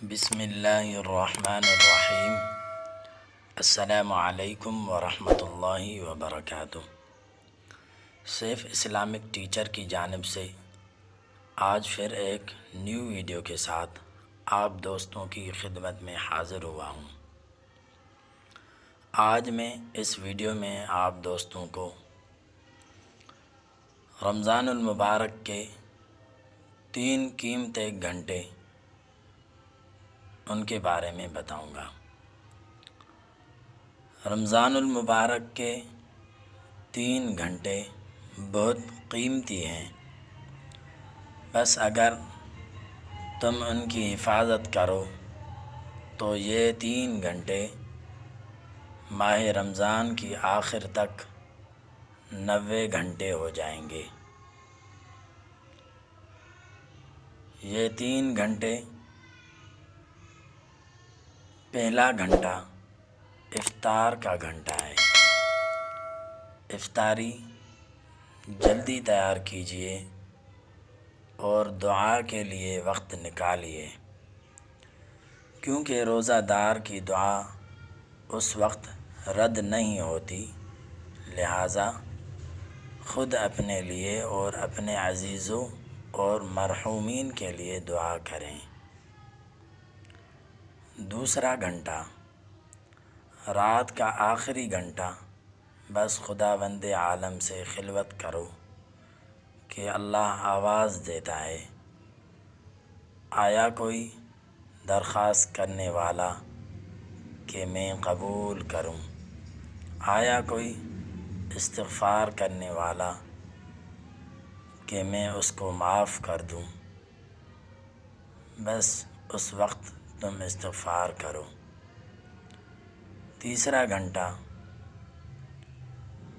بسم اللہ الرحمن الرحیم۔ السلام علیکم ورحمۃ اللہ وبرکاتہ۔ سیف اسلامک ٹیچر کی جانب سے آج پھر ایک نیو ویڈیو کے ساتھ آپ دوستوں کی خدمت میں حاضر ہوا ہوں۔ آج میں اس ویڈیو میں آپ دوستوں کو رمضان المبارک کے 3 قیمتی گھنٹے ان کے بارے میں بتاؤں گا۔ رمضان المبارک کے 3 گھنٹے بہت قیمتی ہیں، بس اگر تم ان کی حفاظت کرو تو یہ 3 گھنٹے ماہ رمضان کی آخر تک 90 گھنٹے ہو جائیں گے۔ یہ 3 گھنٹے، پہلا گھنٹہ افطار کا گھنٹہ ہے۔ افطاری جلدی تیار کیجیے اور دعا کے لیے وقت نکالیے، کیونکہ روزہ دار کی دعا اس وقت رد نہیں ہوتی، لہٰذا خود اپنے لیے اور اپنے عزیزوں اور مرحومین کے لیے دعا کریں۔ دوسرا گھنٹہ، رات کا آخری گھنٹہ، بس خداوند عالم سے خلوت کرو کہ اللہ آواز دیتا ہے، آیا کوئی درخواست کرنے والا کہ میں قبول کروں؟ آیا کوئی استغفار کرنے والا کہ میں اس کو معاف کر دوں؟ بس اس وقت تم استغفار کرو۔ تیسرا گھنٹہ،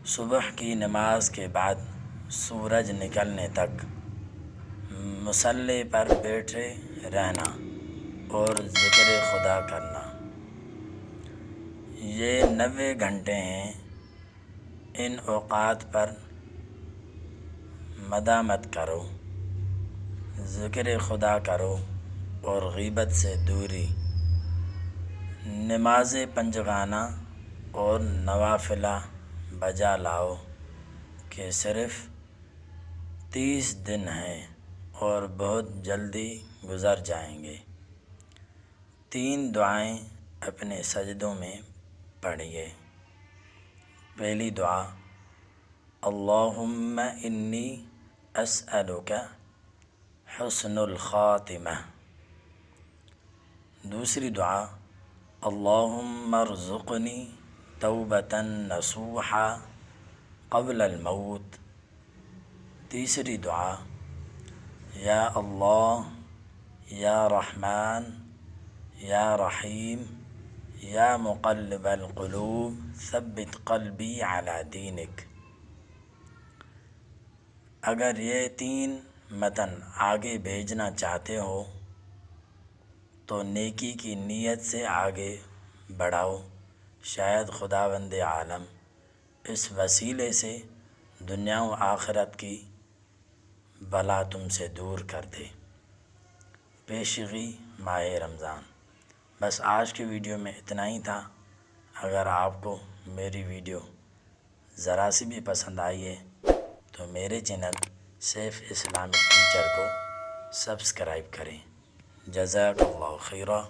صبح کی نماز کے بعد سورج نکلنے تک مصلی پر بیٹھے رہنا اور ذکر خدا کرنا۔ یہ 90 گھنٹے ہیں، ان اوقات پر مدامت کرو، ذکر خدا کرو اور غیبت سے دوری، نماز پنجگانہ اور نوافلہ بجا لاؤ کہ صرف 30 دن ہیں اور بہت جلدی گزر جائیں گے۔ 3 دعائیں اپنے سجدوں میں پڑھیے۔ پہلی دعا، اللہم انی اسألک حسن الخاتمہ۔ دوسری دعا، اللہم ارزقنی توبۃ نصوحا قبل الموت۔ تیسری دعا، یا اللہ یا رحمن یا رحیم یا مقلب القلوب ثبت قلبی علی دینک۔ اگر یہ 3 متن آگے بھیجنا چاہتے ہو تو نیکی کی نیت سے آگے بڑھاؤ، شاید خداوند عالم اس وسیلے سے دنیا و آخرت کی بلا تم سے دور کر دے۔ پیشگی ماہ رمضان۔ بس آج کی ویڈیو میں اتنا ہی تھا۔ اگر آپ کو میری ویڈیو ذرا سی بھی پسند آئی ہے تو میرے چینل سیف اسلامک ٹیچر کو سبسکرائب کریں۔ جزاک اللہ خیرہ۔